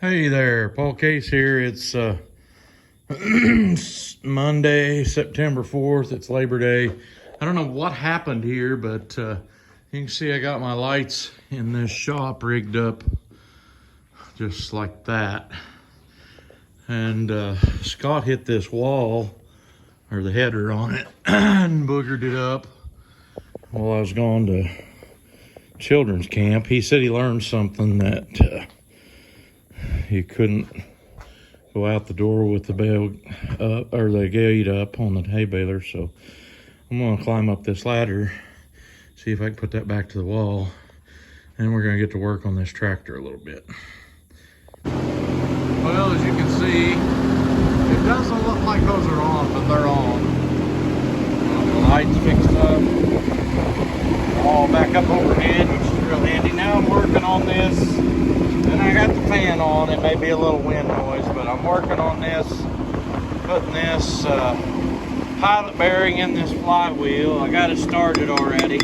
Hey there, Paul Case here. It's Monday, September 4th. It's Labor Day. I don't know what happened here, but you can see I got my lights in this shop rigged up just like that. And Scott hit this wall, or the header on it, and boogered it up while I was gone to children's camp. He said he learned something that you couldn't go out the door with the bale up, or the gate up on the hay baler. So I'm gonna climb up this ladder, see if I can put that back to the wall, and we're gonna get to work on this tractor a little bit. Well, as you can see, it doesn't look like those are on, but they're on. The lights fixed up, all back up overhead, which is real handy. Now I'm working on this. And I got the fan on. It may be a little wind noise, but I'm working on this, putting this pilot bearing in this flywheel. I got it started already.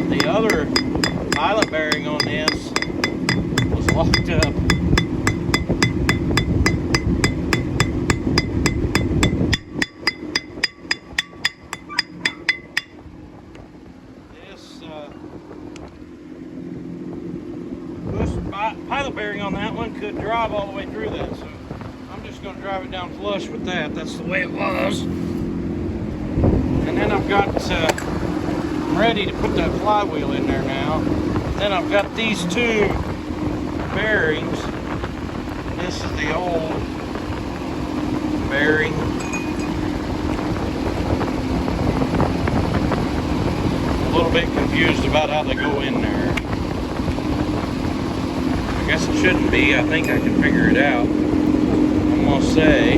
The other pilot bearing on this was locked up. Pilot bearing on that one could drive all the way through that, so I'm just going to drive it down flush with that. That's the way it was. And then I've got I'm ready to put that flywheel in there now. Then I've got these two bearings. This is the old bearing. A little bit confused about how they go in there. I guess it shouldn't be. I think I can figure it out. I'm going to say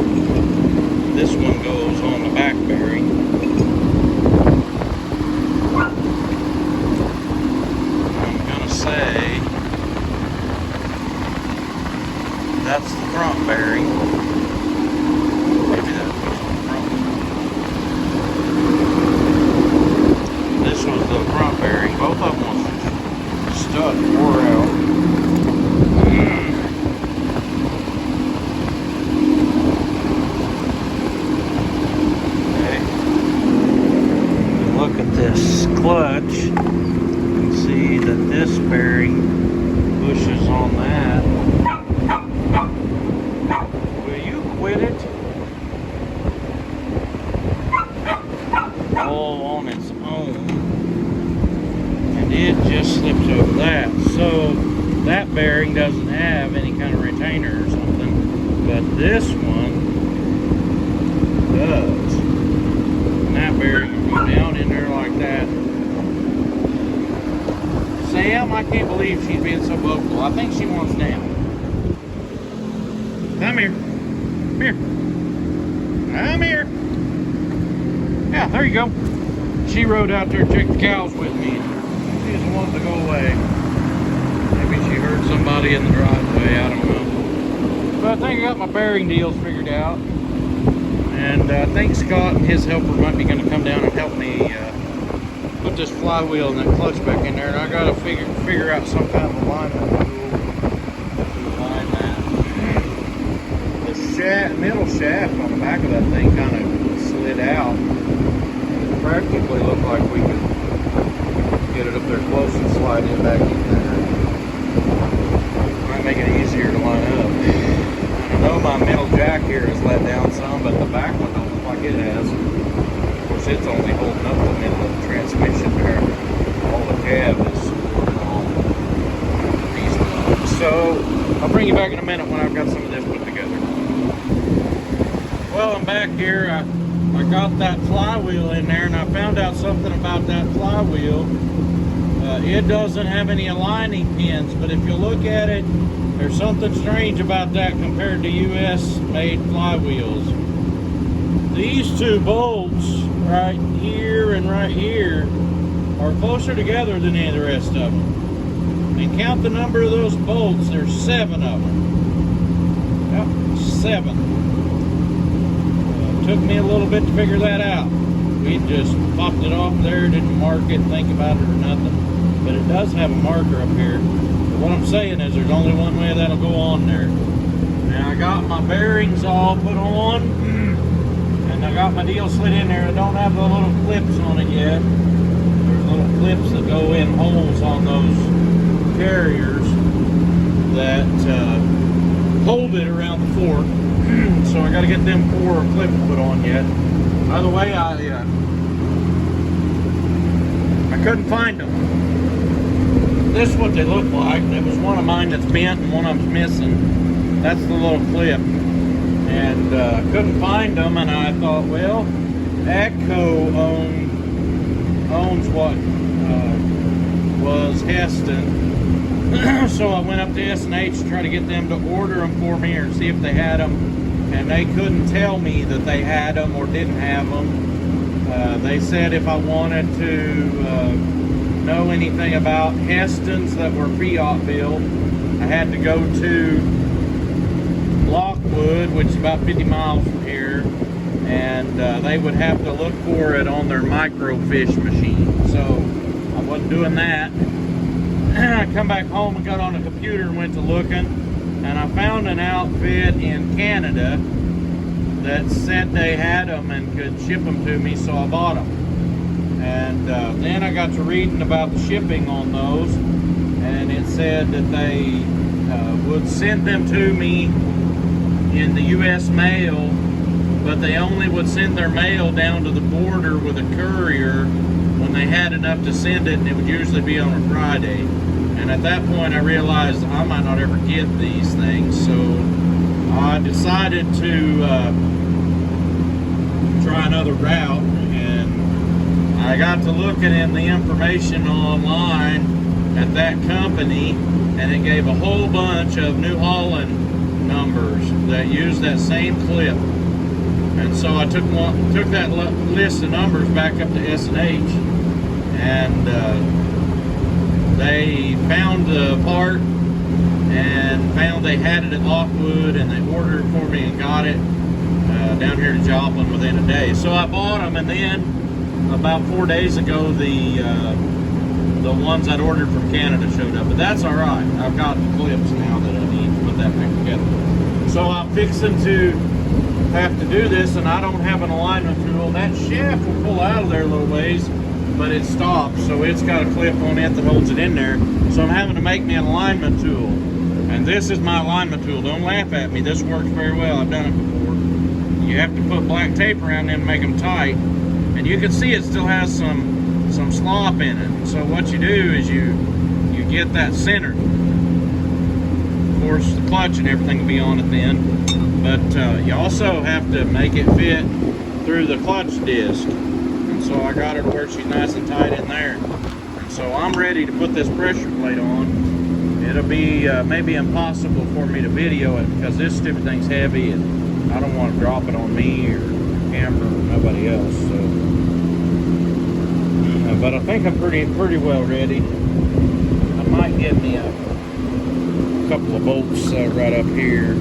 this one goes on the back bearing. I'm going to say that's the front bearing. Maybe that goes on the front. This was the front bearing. Both of them was stuck, wore out. This clutch, you can see that this bearing pushes on that. Will you quit it? All on its own. And it just slips over that. So that bearing doesn't have any kind of retainer or something, but this one does. And that bearing will go down in there like that. Sam, I can't believe she's being so vocal. I think she wants down. Come here. Come here. Come here. Yeah, there you go. She rode out there and checked the cows with me. She just wanted to go away. Maybe she heard somebody in the driveway. I don't know. But I think I got my bearing deals figured out. And I think Scott and his helper might be going to come down and help me put this flywheel and that clutch back in there. And I got to figure out some kind of alignment tool to align that. The middle shaft on the back of that thing kind of slid out. It practically looked like we could get it up there close and slide it back in there. Might make it easier to line up. I know my middle jack here is let down some, but the back one don't look like it has. Of course, it's only holding up the middle of the transmission there. All the cab is on these ones. So I'll bring you back in a minute when I've got some of this put together. Well, I'm back here. I got that flywheel in there, and I found out something about that flywheel. It doesn't have any aligning pins, but if you look at it, there's something strange about that compared to US made flywheels. These two bolts right here and right here are closer together than any of the rest of them. And count the number of those bolts, there's 7 of them. Yep, 7. Took me a little bit to figure that out. We just popped it off there, didn't mark it, think about it or nothing. but it does have a marker up here. But what I'm saying is there's only one way that'll go on there. Now I got my bearings all put on, and I got my deal slid in there. I don't have the little clips on it yet. There's little clips that go in holes on those carriers that hold it around the fork. So I got to get them 4 clips put on yet. By the way, I couldn't find them. This is what they look like. There was one of mine that's bent and one of them's missing. That's the little clip. And couldn't find them, and I thought, well, AGCO owns what was Hesston. So I went up to S&H to try to get them to order them for me or see if they had them. And they couldn't tell me that they had them or didn't have them. They said if I wanted to know anything about Hestons that were Fiat built, I had to go to Lockwood, which is about 50 miles from here, and they would have to look for it on their microfiche machine. So I wasn't doing that. I come back home and got on a computer and went to looking, and I found an outfit in Canada that said they had them and could ship them to me, so I bought them. And then I got to reading about the shipping on those, and it said that they would send them to me in the U.S. mail, but they only would send their mail down to the border with a courier when they had enough to send it, and it would usually be on a Friday. And at that point I realized I might not ever get these things, so I decided to try another route, and I got to looking in the information online at that company, and it gave a whole bunch of New Holland numbers that used that same clip. And so I took that list of numbers back up to S&H, and they found the part and found they had it at Lockwood, and they ordered it for me and got it down here to Joplin within a day. So I bought them, and then about 4 days ago the ones I'd ordered from Canada showed up. But that's all right. I've got the clips now that I need to put that back together. So I'm fixing to have to do this, and I don't have an alignment tool. That shaft will pull out of there a little ways, but it stops, so it's got a clip on it that holds it in there. So I'm having to make me an alignment tool, and this is my alignment tool. Don't laugh at me, this works very well. I've done it before. You have to put black tape around them to make them tight, and you can see it still has some slop in it. So what you do is you get that centered. Of course, the clutch and everything will be on it then, but you also have to make it fit through the clutch disc. So I got her to where she's nice and tight in there. And so I'm ready to put this pressure plate on. It'll be maybe impossible for me to video it because this stupid thing's heavy, and I don't want to drop it on me or camera or nobody else. So, but I think I'm pretty well ready. I might get me a couple of bolts right up here.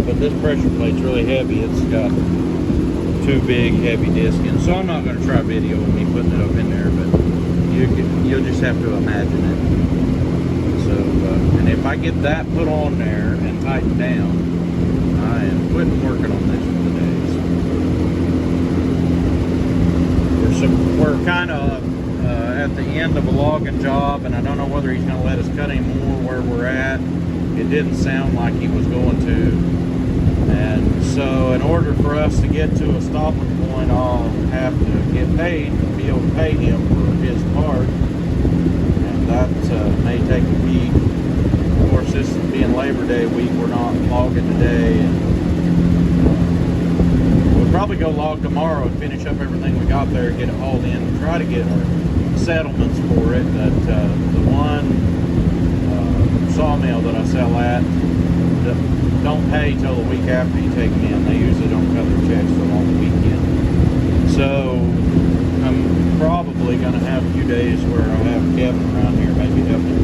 But this pressure plate's really heavy. It's got 2 big heavy discs in, so I'm not going to try videoing me putting it up in there, but you'll just have to imagine it. So, and if I get that put on there and tightened down, I am quitting working on this for the day. So we're kind of at the end of a logging job, and I don't know whether he's going to let us cut any more where we're at. It didn't sound like he was going to. And so in order for us to get to a stopping point, I'll have to get paid and be able to pay him for his part. And that may take a week. Of course, this being Labor Day week, we're not logging today. And we'll probably go log tomorrow and finish up everything we got there and get it hauled in. We'll try to get our settlements for it. But the one sawmill that I sell at don't pay till the week after you take them in. They usually don't cut their checks till on the weekend. So I'm probably going to have a few days where I'll have Kevin around here maybe help me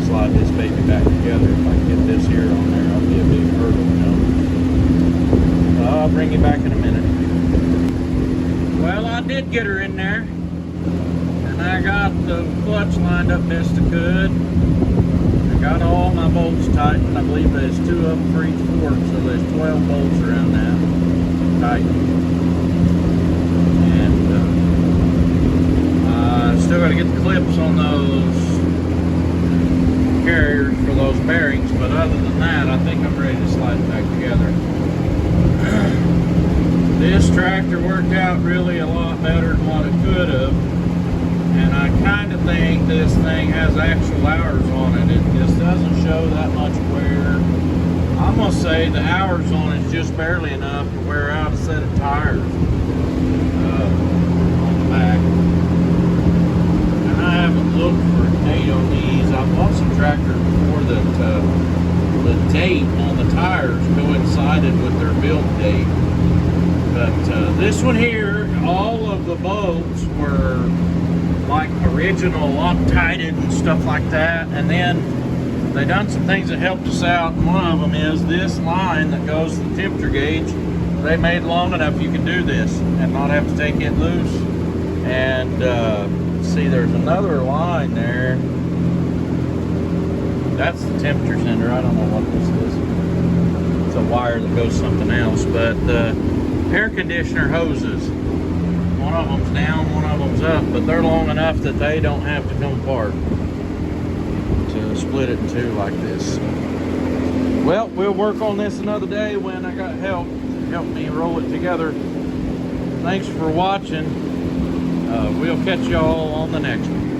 slide this baby back together. If I can get this here on there, I'll be a big hurdle, you know. I'll bring you back in a minute. Well, I did get her in there, and I got the clutch lined up best I could. I got all my bolts tightened. I believe there's 2 of them for each fork, so there's 12 bolts around that tightened. And still got to get the clips on those carriers for those bearings, but other than that, I think I'm ready to slide it back together. This tractor worked out really a lot better than what it could have, and I kind of think this thing has actual hours on it. It just doesn't show that much wear. I'm gonna say the hours on it's just barely enough to wear out a set of tires on the back. And I haven't looked for a date on these. I bought some tractors before that the date on the tires coincided with their build date. But this one here, all of the bolts were like original, Loctited and stuff like that. And then they done some things that helped us out. And one of them is this line that goes to the temperature gauge. They made long enough you can do this and not have to take it loose. And see, there's another line there. That's the temperature sender. I don't know what this is. It's a wire that goes something else. But the air conditioner hoses, one of them's down, one of them's up, but they're long enough that they don't have to come apart to split it in two like this. Well, we'll work on this another day when I got help me roll it together. Thanks for watching. We'll catch y'all on the next one.